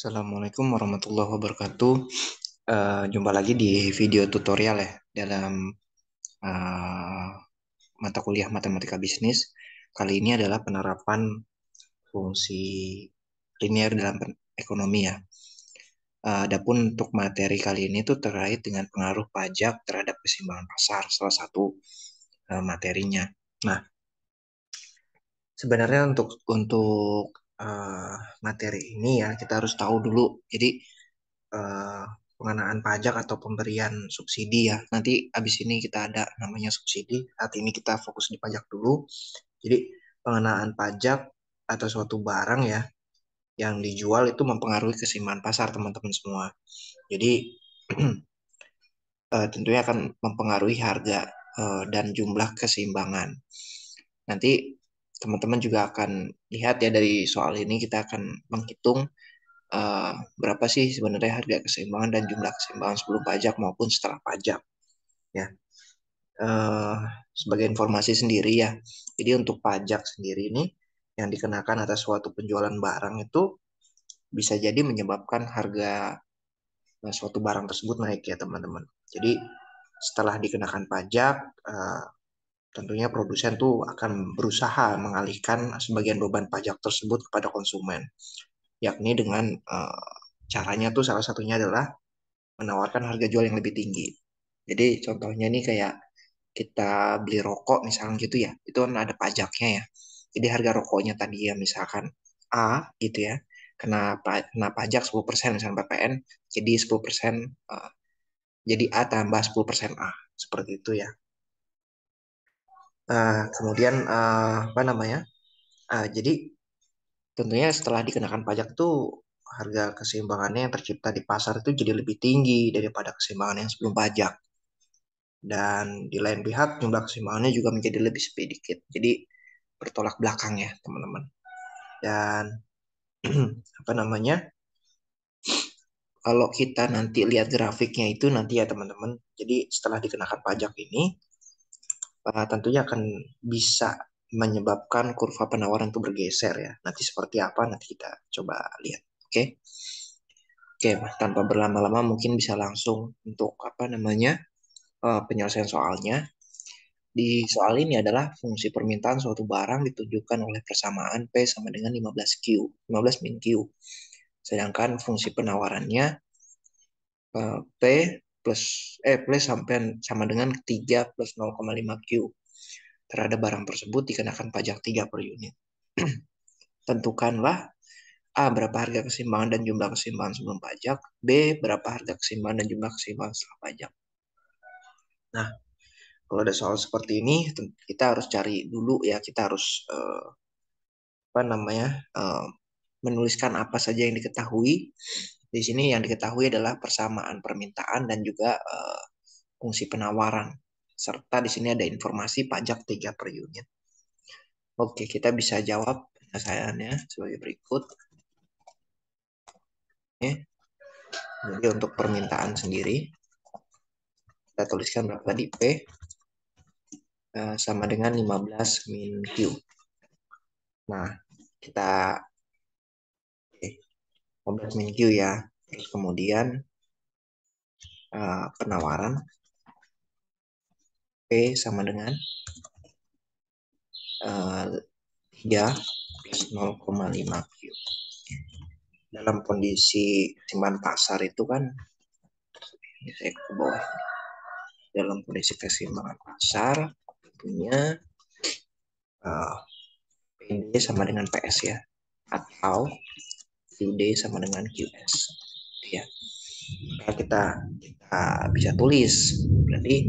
Assalamualaikum warahmatullahi wabarakatuh. Jumpa lagi di video tutorial ya dalam eh, mata kuliah Matematika Bisnis. Kali ini adalah penerapan fungsi linear dalam ekonomi ya. Adapun untuk materi kali ini tuh terkait dengan pengaruh pajak terhadap keseimbangan pasar, salah satu materinya. Nah, sebenarnya untuk materi ini ya kita harus tahu dulu. Jadi eh, pengenaan pajak atau pemberian subsidi ya. Nanti abis ini kita ada namanya subsidi. Saat ini kita fokus di pajak dulu. Jadi pengenaan pajak atau suatu barang ya yang dijual itu mempengaruhi keseimbangan pasar teman-teman semua. Jadi tentunya akan mempengaruhi harga dan jumlah keseimbangan. Nanti teman-teman juga akan lihat ya dari soal ini kita akan menghitung berapa sih sebenarnya harga keseimbangan dan jumlah keseimbangan sebelum pajak maupun setelah pajak ya. Eh, Sebagai informasi sendiri ya, jadi untuk pajak sendiri ini yang dikenakan atas suatu penjualan barang itu bisa jadi menyebabkan harga suatu barang tersebut naik ya teman-teman. Jadi setelah dikenakan pajak, tentunya produsen tuh akan berusaha mengalihkan sebagian beban pajak tersebut kepada konsumen, yakni dengan caranya tuh salah satunya adalah menawarkan harga jual yang lebih tinggi. Jadi contohnya nih kayak kita beli rokok misalnya gitu ya, itu kan ada pajaknya ya. Jadi harga rokoknya tadi ya misalkan A gitu ya, kena pajak 10% misalnya PPN, jadi 10%, jadi A tambah 10% A, seperti itu ya. Kemudian apa namanya? Jadi tentunya setelah dikenakan pajak tuh harga keseimbangannya yang tercipta di pasar itu jadi lebih tinggi daripada keseimbangan yang sebelum pajak. Dan di lain pihak jumlah keseimbangannya juga menjadi lebih sedikit. Jadi bertolak belakang ya teman-teman. Dan apa namanya? Kalau kita nanti lihat grafiknya itu nanti ya teman-teman. Jadi setelah dikenakan pajak ini tentunya akan bisa menyebabkan kurva penawaran itu bergeser ya. Nanti seperti apa nanti kita coba lihat. Oke. Oke, tanpa berlama-lama mungkin bisa langsung untuk apa namanya? Penyelesaian soalnya. Di soal ini adalah fungsi permintaan suatu barang ditunjukkan oleh persamaan P sama dengan 15Q, 15 min Q. Sedangkan fungsi penawarannya P plus plus sampai sama dengan 3 plus 0,5 Q. Terhadap barang tersebut dikenakan pajak 3 per unit. Tentukanlah A berapa harga keseimbangan dan jumlah keseimbangan sebelum pajak, B berapa harga keseimbangan dan jumlah keseimbangan setelah pajak. Nah, kalau ada soal seperti ini, kita harus cari dulu ya, kita harus apa namanya menuliskan apa saja yang diketahui. Di sini yang diketahui adalah persamaan permintaan dan juga fungsi penawaran. Serta di sini ada informasi pajak 3 per unit. Oke, kita bisa jawab penyelesaiannya sebagai berikut. Oke. Jadi untuk permintaan sendiri, kita tuliskan berapa tadi P sama dengan 15 min Q. Nah, kita 15 min Q ya. Terus kemudian penawaran P sama dengan 3 plus 0,5 Q. Dalam kondisi keseimbangan pasar itu kan, ini saya ke bawah. Dalam kondisi keseimbangan pasar, tentunya PD sama dengan PS ya. Atau QD sama dengan QS. Ya. Maka kita bisa tulis. Berarti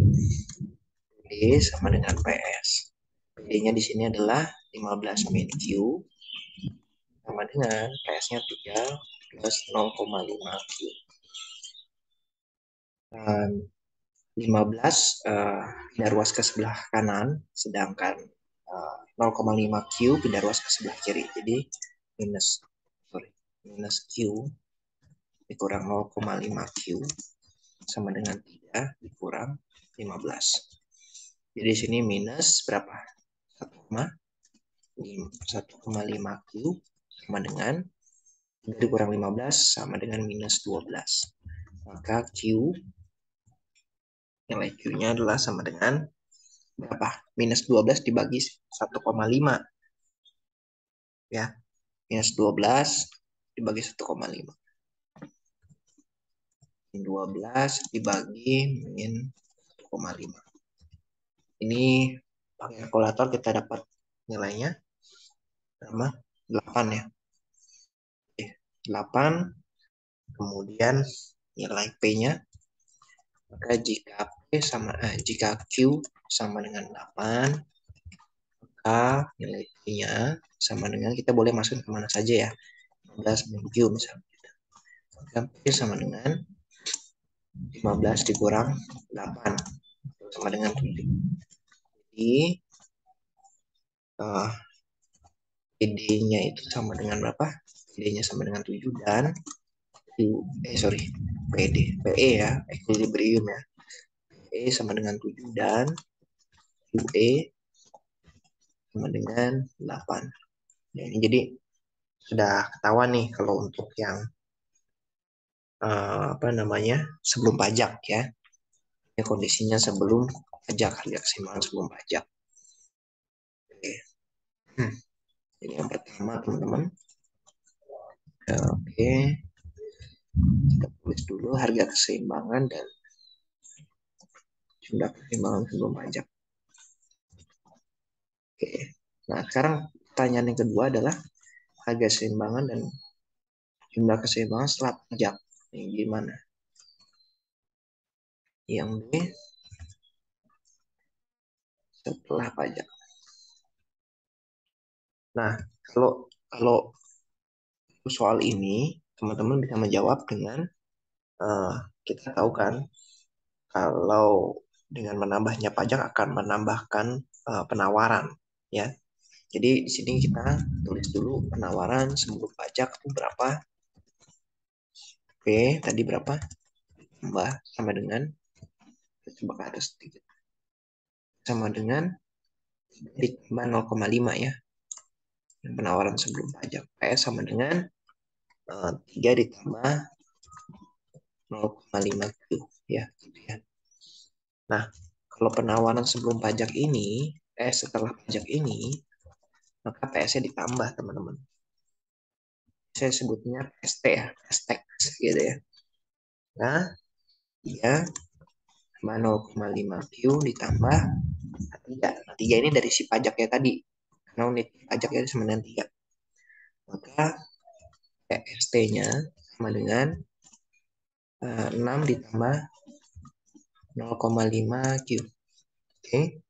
PD sama dengan PS. PD-nya di sini adalah 15 min Q sama dengan PS-nya 3 plus 0,5 Q. Dan 15 pindah ruas ke sebelah kanan, sedangkan 0,5 Q pindah ruas ke sebelah kiri. Jadi minus Q dikurang 0,5 Q sama dengan 3 dikurang 15. Jadi di sini minus berapa? 1,5 Q sama dengan 3 dikurang 15 sama dengan minus 12. Maka Q, nilai Q-nya adalah sama dengan berapa? Minus 12 dibagi 1,5. Ya, minus 12 dibagi 1,5. 12 dibagi min 1,5. Ini pakai kalkulator kita dapat nilainya sama 8 ya. Oke, 8. Kemudian nilai P-nya, maka jika Q sama dengan 8, maka nilai P-nya sama dengan, kita boleh masukin kemana saja ya, 15 min Q misalnya. Maka P sama dengan 15 dikurang 8 sama dengan 7. Jadi PD-nya itu sama dengan berapa? PD-nya sama dengan 7 dan PE ya, equilibrium ya. PE sama dengan 7 dan QE sama dengan 8. Ya, ini jadi sudah ketahuan nih kalau untuk yang sebelum pajak ya. Ini kondisinya sebelum pajak, harga keseimbangan sebelum pajak. Oke. Ini yang pertama teman-teman. Oke. Kita tulis dulu harga keseimbangan dan jumlah keseimbangan sebelum pajak. Oke. Nah, sekarang pertanyaan yang kedua adalah harga keseimbangan dan jumlah keseimbangan setelah pajak. Ini gimana? Yang B setelah pajak. Nah, kalau soal ini teman-teman bisa menjawab dengan kita tahu kan kalau dengan menambahnya pajak akan menambahkan penawaran ya. Jadi di sini kita tulis dulu penawaran sebelum pajak itu berapa. P tadi berapa? Tambah sama dengan, coba ke atas sedikit. Sama dengan ditambah 0,5 ya. Penawaran sebelum pajak. PS sama dengan 3 ditambah 0,5 Q ya, gitu ya. Nah, kalau penawaran sebelum pajak ini, setelah pajak ini, maka PS-nya ditambah, teman-teman. Saya sebutnya PST ya, PSTEX gitu ya. Nah, 3 tambah 0,5 Q ditambah 3. Nah, 3 ini dari si pajaknya tadi. Karena unit pajaknya sama dengan 3. Maka PST-nya sama dengan 6 ditambah 0,5 Q. Oke.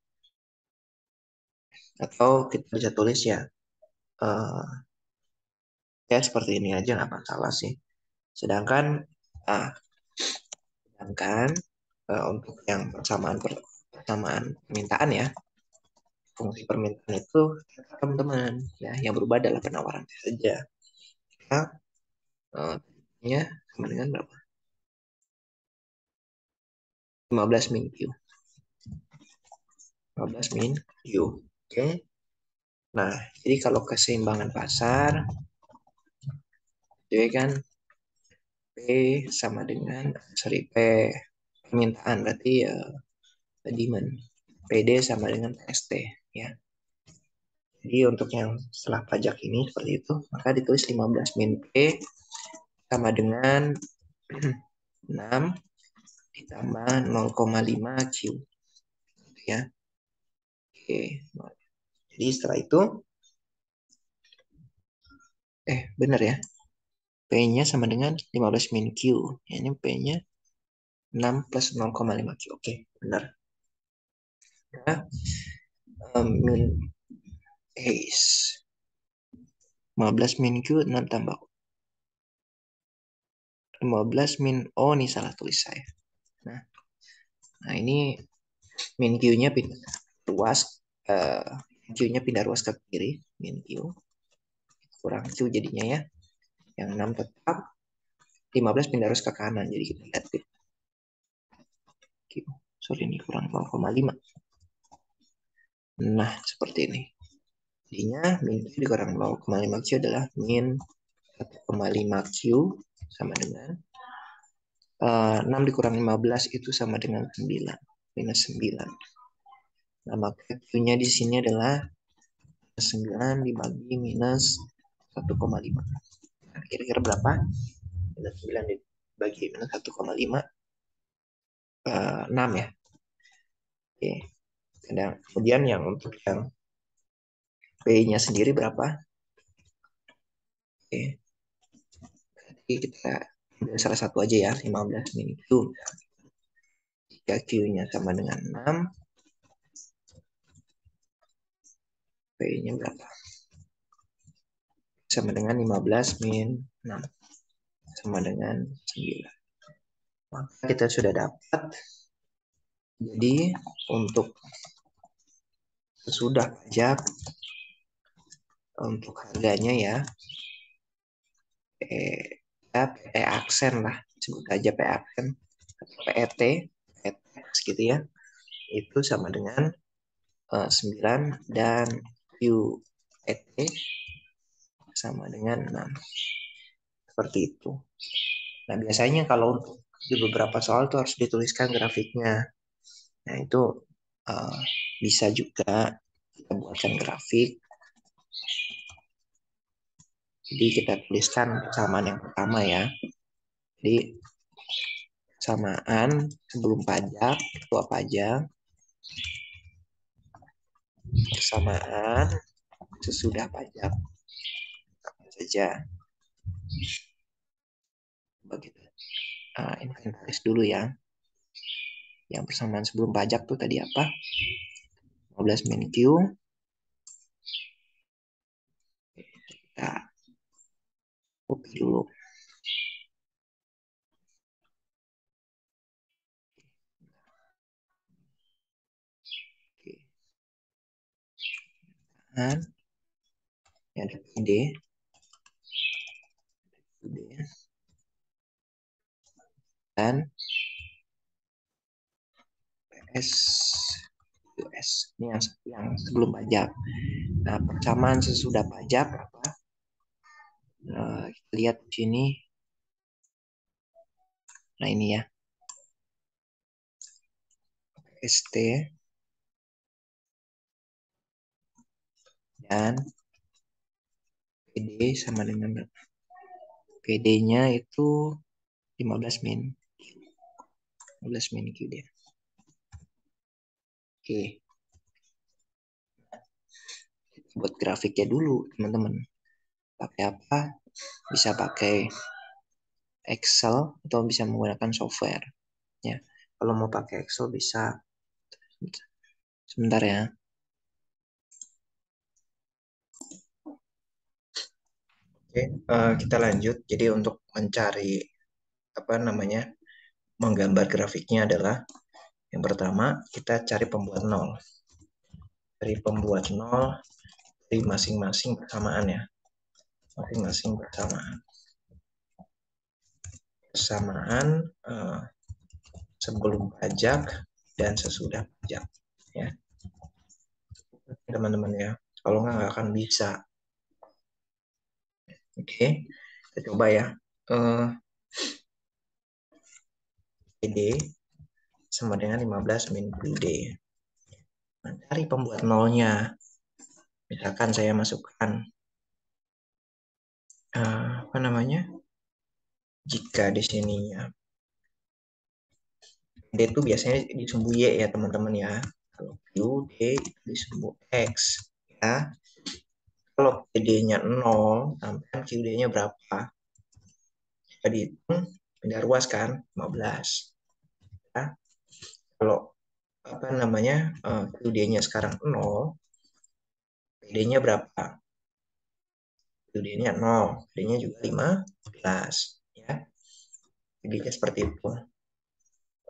Atau kita bisa tulis ya, ya seperti ini aja nggak masalah sih. Sedangkan untuk yang persamaan permintaan ya, fungsi permintaan itu teman-teman ya, yang berubah adalah penawaran saja. Nya sama dengan berapa? 15 min Q. 15 min Q. Oke. Nah, jadi kalau keseimbangan pasar jadi kan P sama dengan P permintaan berarti demand. PD sama dengan PST ya. Jadi untuk yang setelah pajak ini seperti itu, maka ditulis 15 min P sama dengan 6 ditambah 0,5 Q ya. Oke. Jadi setelah itu benar ya. P-nya sama dengan 15 min Q. Ini P-nya 6 plus 0,5 Q. Oke, benar. Nah, min Ace 15 min Q 6 tambah 15 min O, nih salah tulis saya. Nah ini min Q-nya pindah ruas, Q-nya pindah ruas ke kiri, min Q kurang Q jadinya ya. Yang 6 tetap, 15 pindah ruas ke kanan, jadi kita lihat Q. Sorry, ini kurang 0,5. Nah, seperti ini. Jadinya min Q dikurang 0,5 Q adalah min 1,5 Q sama dengan 6 dikurang 15 itu sama dengan 9. Minus 9. Nah, maka Q-nya di sini adalah 9 dibagi minus 1,5. Nah, kira-kira berapa? Minus 9 dibagi minus 1,5. 6 ya. Oke. Kemudian yang untuk yang P-nya sendiri berapa? Oke. Jadi kita ambil salah satu aja ya, 15 min Q. Jika Q-nya sama dengan 6, P-nya berapa? Sama dengan 15 min 6. Sama dengan 9. Maka kita sudah dapat. Jadi untuk sesudah pajak, untuk harganya ya, PT aksen lah, sebut aja PT aksen, PET, PET gitu ya, itu sama dengan 9 dan QET sama dengan 6. Seperti itu. Nah, biasanya kalau untuk di beberapa soal itu harus dituliskan grafiknya. Nah, itu bisa juga kita buatkan grafik. Jadi kita tuliskan persamaan yang pertama ya. Jadi persamaan sebelum pajak itu apa aja? Persamaan sesudah pajak apa saja? Begitu. Inventaris dulu ya. Yang persamaan sebelum pajak tuh tadi apa? 15 min Q. Kita copy dulu. Oke. Dan ini ada PD. Dan PS US. Ini yang sebelum pajak. Nah, persamaan sesudah pajak apa? Kita lihat di sini. Nah, ini ya. ST dan PD sama dengan PD-nya itu 15 min. 15 min Q dia. Oke. Buat grafiknya dulu, teman-teman. Pakai apa? Bisa pakai Excel atau bisa menggunakan software. Ya. Kalau mau pakai Excel bisa. Sebentar ya. Oke, kita lanjut. Jadi untuk mencari apa namanya, menggambar grafiknya adalah yang pertama kita cari pembuat nol. Dari pembuat nol dari masing-masing persamaan ya. Masing-masing persamaan. Persamaan sebelum pajak dan sesudah pajak ya. Teman-teman ya. Kalau nggak akan bisa. Oke, kita coba ya. PD sama dengan 15 min QD. Nah, cari pembuat nolnya. Misalkan saya masukkan apa namanya? Jika di sini ya. D itu biasanya disumbu Y ya teman-teman ya. Kalau Q, D itu disumbu X ya. Kalau PD-nya 0, sampai QD-nya berapa? Jika dihitung, pindah ruas kan, 15. Ya. Kalau apa namanya QD-nya sekarang 0, PD-nya berapa? QD-nya 0, PD-nya juga 15. Ya. Jadi seperti itu.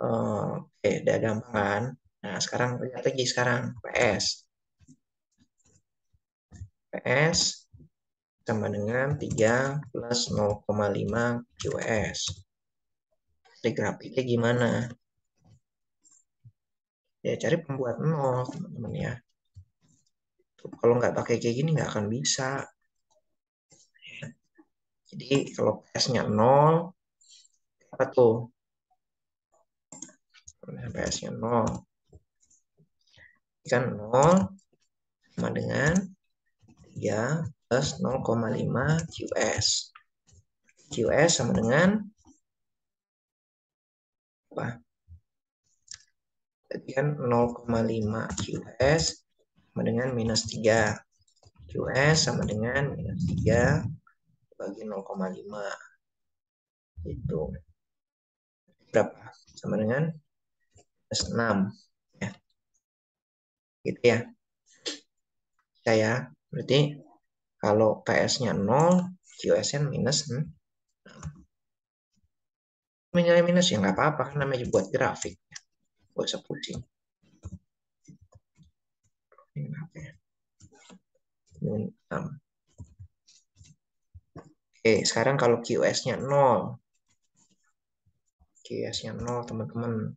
Oke, udah gampang kan? Nah, sekarang lihat lagi sekarang PS. PS sama dengan 3 plus 0,5 QS. Jadi grafiknya gimana? Ya cari pembuat 0, teman-teman ya. Kalau nggak pakai kayak gini nggak akan bisa. Jadi kalau PS-nya 0, apa tuh? PS-nya 0. Kan 0 sama dengan 3 plus 0,5 QS. QS sama dengan apa? Jadi kan 0,5 QS sama dengan minus 3. QS sama dengan minus 3 bagi 0,5. Itu berapa? Sama dengan minus 6. Ya, gitu ya. Saya berarti kalau PS-nya 0, QS-nya minus 6. Nilai minus ya nggak apa-apa, kan namanya buat grafik. Gak usah pusing. Ini apa ya? Ini 6. Oke, sekarang kalau QS-nya 0. QS-nya 0, teman-teman.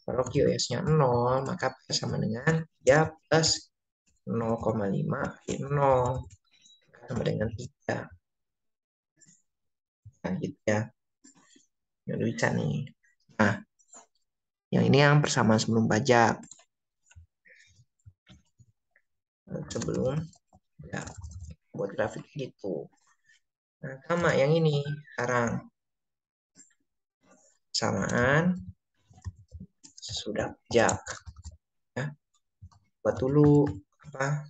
Kalau QS-nya 0, maka P sama dengan ya plus 0,5 kali 0 sama dengan 3. Nah, gitu ya. Ya udah bisa nih. Nah, yang ini yang persamaan sebelum pajak. Sebelum ya, buat grafik gitu. Nah, sama yang ini sekarang. Samaan sesudah pajak. Ya, buat dulu apa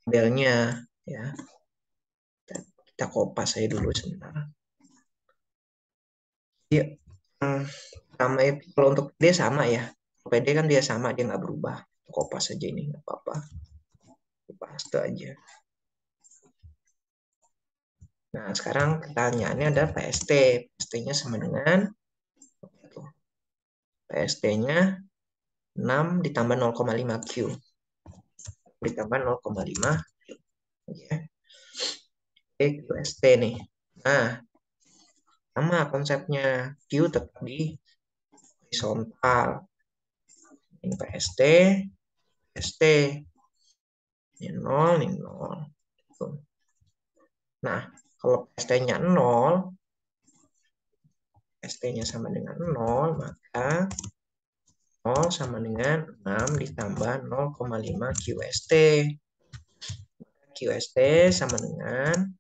tabelnya ya. Kita kopas saya dulu sebentar. Jadi, sama itu kalau untuk PD sama ya. PD kan dia sama, dia nggak berubah. Kopas aja ini nggak apa-apa. Kopas itu aja. Nah, sekarang pertanyaannya ada PST. PST-nya sama dengan PST-nya 6 ditambah 0,5 Q. Ditambah 0,5 Q. Ya. Oke, QST nih. Nah, sama konsepnya. Q tetap di horizontal. Ini PST, PST. Ini 0, ini 0. Nah, kalau PST-nya 0, ST-nya sama dengan 0, maka 0 sama dengan 6 ditambah 0,5 QST. QST sama dengan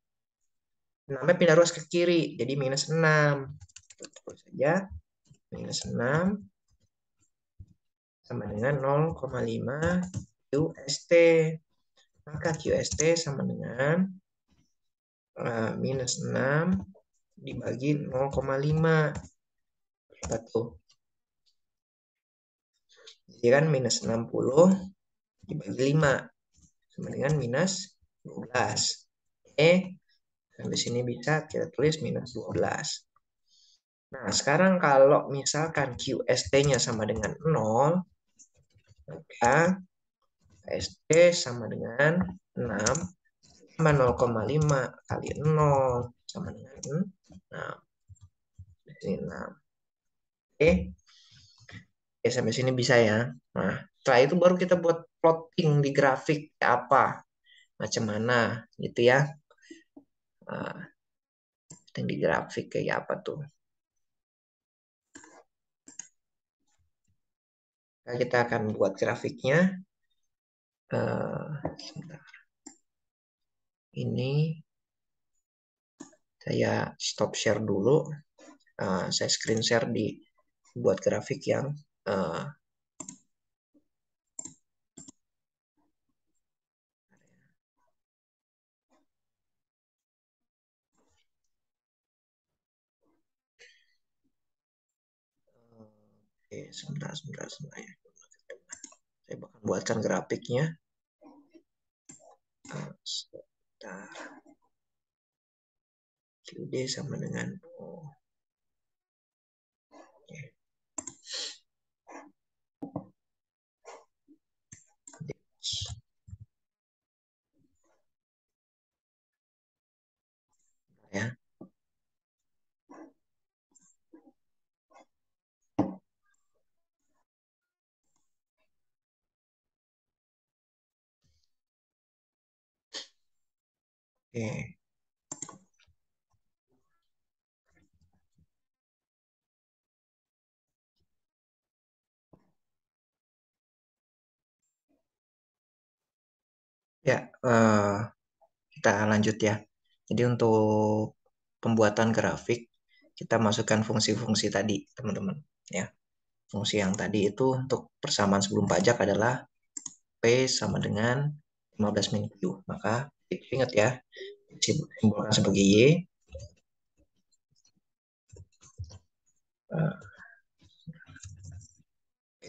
6 pindah ruas ke kiri, jadi minus 6. Terus saja, minus 6 sama dengan 0,5 QST. Maka QST sama dengan minus 6 dibagi 0,5. Berapa tuh? Jadi kan minus 60 dibagi 5 sama dengan minus 12. Oke, sampai sini bisa kita tulis minus 12. Nah, sekarang kalau misalkan QST-nya sama dengan 0, maka ST sama dengan 6 tambah 0,5 kali 0 sama dengan 6. Ini 6. Oke. Oke, sampai sini bisa ya. Nah, setelah itu baru kita buat plotting di grafik apa, macam mana gitu ya. Nah, plotting di grafik kayak apa tuh. Nah, kita akan buat grafiknya. Sebentar. Ini saya stop share dulu. Saya screen share di buat grafik yang oke, sebentar ya. Saya bakal buatkan grafiknya. Sebentar. QD sama dengan oke. Ya. Oke. Ya, kita lanjut ya. Jadi untuk pembuatan grafik, kita masukkan fungsi-fungsi tadi, teman-teman. Ya, fungsi yang tadi itu untuk persamaan sebelum pajak adalah P sama dengan 15 min Q. Maka ingat ya, simbolkan sebagai Y. eh,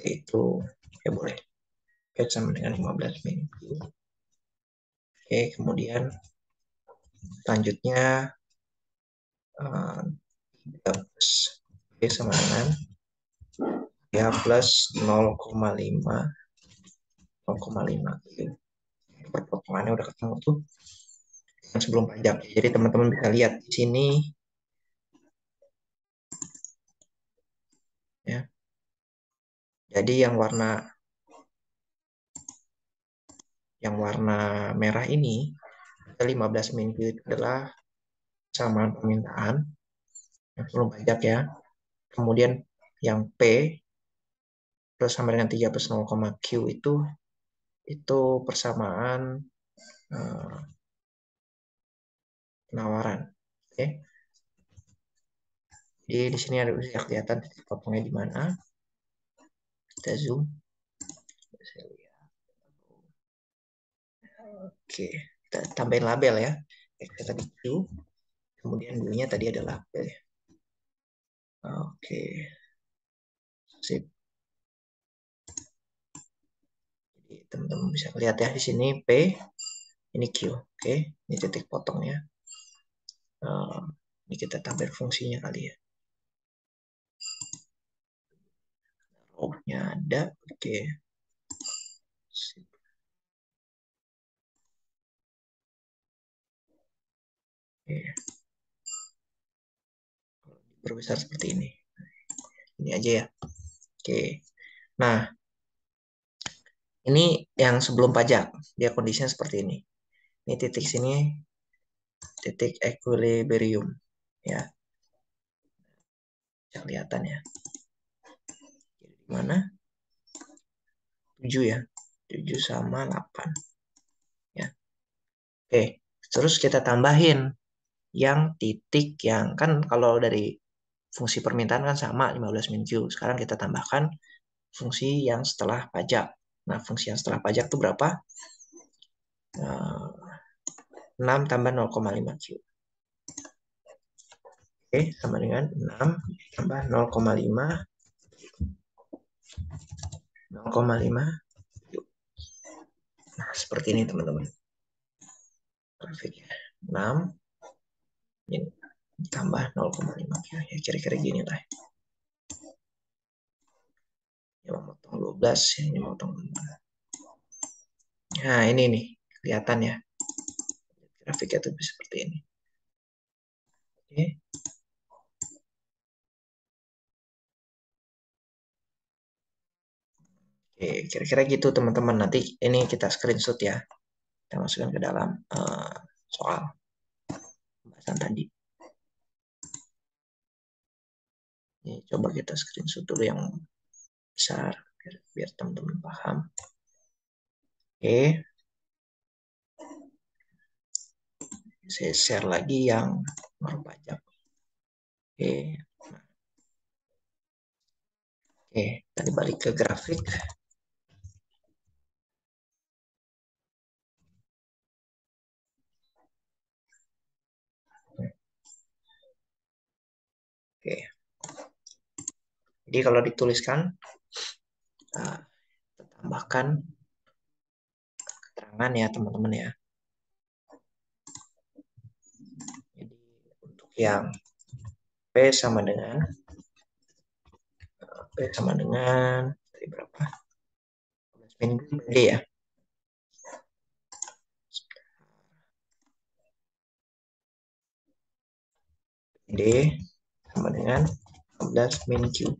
itu ya boleh. P sama dengan 15 min Q. Oke, kemudian selanjutnya eh, P sama dengan ya plus 0,5 Q. Perpotongannya udah ketemu tuh yang sebelum pajak. Jadi teman-teman bisa lihat di sini ya. Jadi yang warna merah ini 15 minggu itu adalah samaan permintaan yang sebelum pajak ya. Kemudian yang P plus sama dengan 3 plus 0, Q itu persamaan eh, penawaran. Oke. Jadi di sini ada bisa kelihatan titik potongnya di mana. Kita zoom. Oke, kita tambahin label ya. Kita tadi Q, kemudian dulunya tadi ada label ya. Oke, sip. Jadi teman-teman bisa lihat ya di sini P, ini Q. Oke, ini titik potongnya. Ini kita tambahin fungsinya kali ya. Row-nya ada, oke. Sip. Oke, berbesar seperti ini. Ini aja ya. Oke. Nah, ini yang sebelum pajak. Dia kondisinya seperti ini. Ini titik sini, titik equilibrium. Ya, bisa kelihatan ya. Jadi di mana? 7 ya. 7 sama 8. Ya. Oke, terus kita tambahin yang titik yang kan kalau dari fungsi permintaan kan sama 15 min Q. Sekarang kita tambahkan fungsi yang setelah pajak. Nah, fungsi yang setelah pajak itu berapa? 6 tambah 0,5 Q. Oke, sama dengan 6 tambah 0,5 Q. Nah, seperti ini teman-teman. Grafiknya 6 ini tambah 0,5 Q. Ya, kira-kira gini lah. Ini mau potong 12, ini mau potong 5. Nah, ini nih, kelihatan ya. Grafiknya tuh seperti ini. Oke. Oke, kira-kira gitu teman-teman. Nanti ini kita screenshot ya. Kita masukkan ke dalam soal pembahasan tadi. Ini coba kita screenshot dulu yang besar biar teman-teman paham. Oke, saya share lagi yang baru pajak. Oke, oke, tadi balik ke grafik. Oke, jadi kalau dituliskan, kita tambahkan keterangan ya teman-teman ya. Jadi untuk yang P sama dengan tadi berapa? 12 minggu D ya. D sama dengan 15 min Q.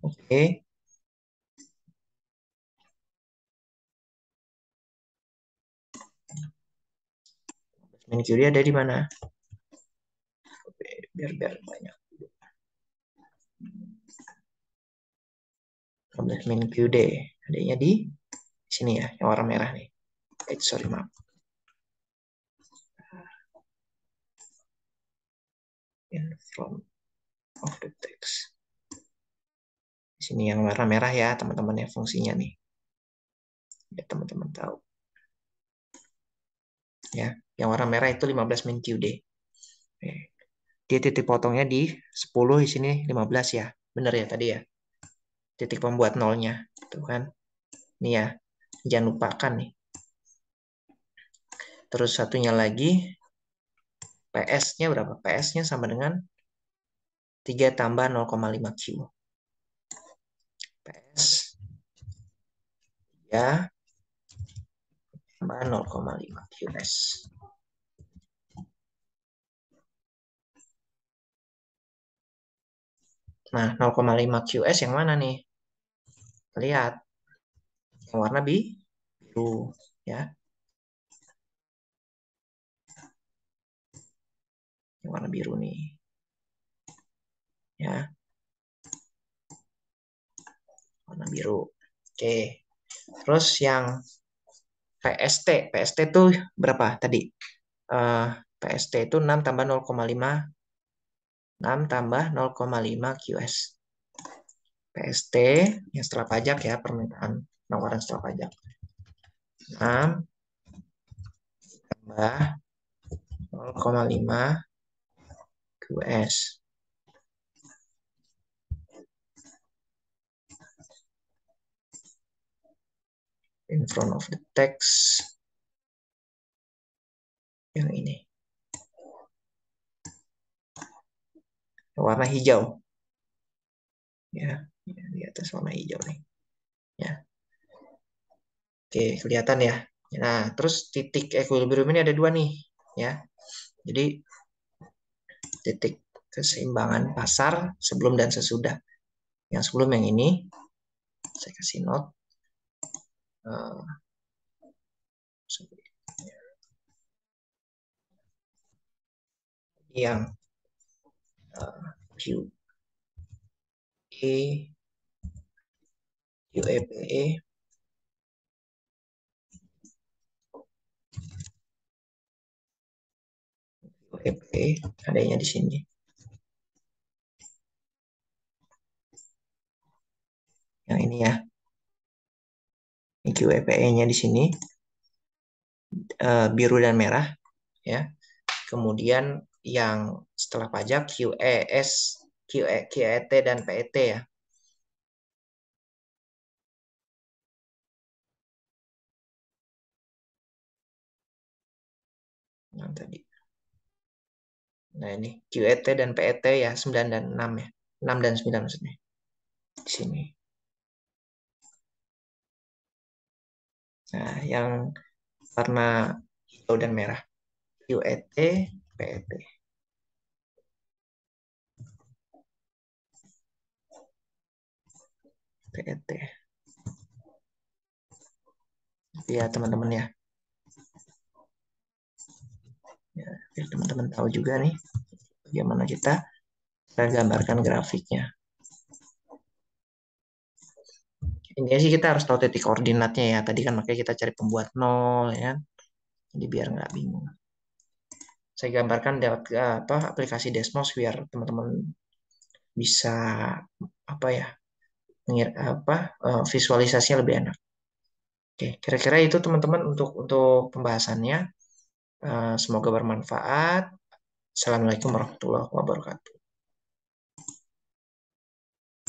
Oke, Min QD ada di mana? Biar banyak. 15 min QD. Adanya di sini ya, yang warna merah nih. Sorry, maaf. In front of the text. Di sini yang warna merah ya, teman-teman ya, fungsinya nih. Ya, teman-teman tahu. Ya, yang warna merah itu 15 min QD. Dia titik potongnya di 10, di sini 15 ya. Benar ya tadi ya. Titik pembuat nolnya. Tuh kan. Ini ya. Jangan lupakan nih. Terus satunya lagi. PS-nya berapa? PS-nya sama dengan 3 tambah 0,5 Q. PS. Ya. Tambah 0,5 QS. Nah, 0,5 QS yang mana nih? Lihat. Yang warna biru. Ya. Yang warna biru nih. Ya. Warna biru. Oke. Terus yang PST. PST itu berapa tadi? PST itu 6 tambah 0,5. 6 tambah 0,5 QS. PST yang setelah pajak ya, permintaan penawaran setelah pajak. 6 tambah 0,5 QS. In front of the text. Yang ini. Warna hijau. Ya, di atas warna hijau nih. Ya. Oke, kelihatan ya. Nah, terus titik equilibrium ini ada dua nih, ya. Jadi titik keseimbangan pasar sebelum dan sesudah. Yang sebelum yang ini, saya kasih note. Yang Q E UEPE UEPE adanya di sini. Yang ini ya. Ini QEPE-nya di sini biru dan merah ya. Kemudian yang setelah pajak QES, QET dan PET ya. Nah, tadi. Nah, ini QET dan PET ya, 9 dan 6 ya. 6 dan 9 maksudnya. Di sini. Nah, yang warna hijau dan merah. QET, PET. PET. Ya, teman-teman ya. Ya, biar teman-teman tahu juga nih bagaimana kita gambarkan grafiknya. Ini sih kita harus tahu titik koordinatnya ya. Tadi kan makanya kita cari pembuat nol ya. Jadi biar nggak bingung. Saya gambarkan lewat aplikasi Desmos biar teman-teman bisa apa ya visualisasinya lebih enak. Oke, kira-kira itu teman-teman untuk pembahasannya. Semoga bermanfaat. Assalamualaikum warahmatullahi wabarakatuh.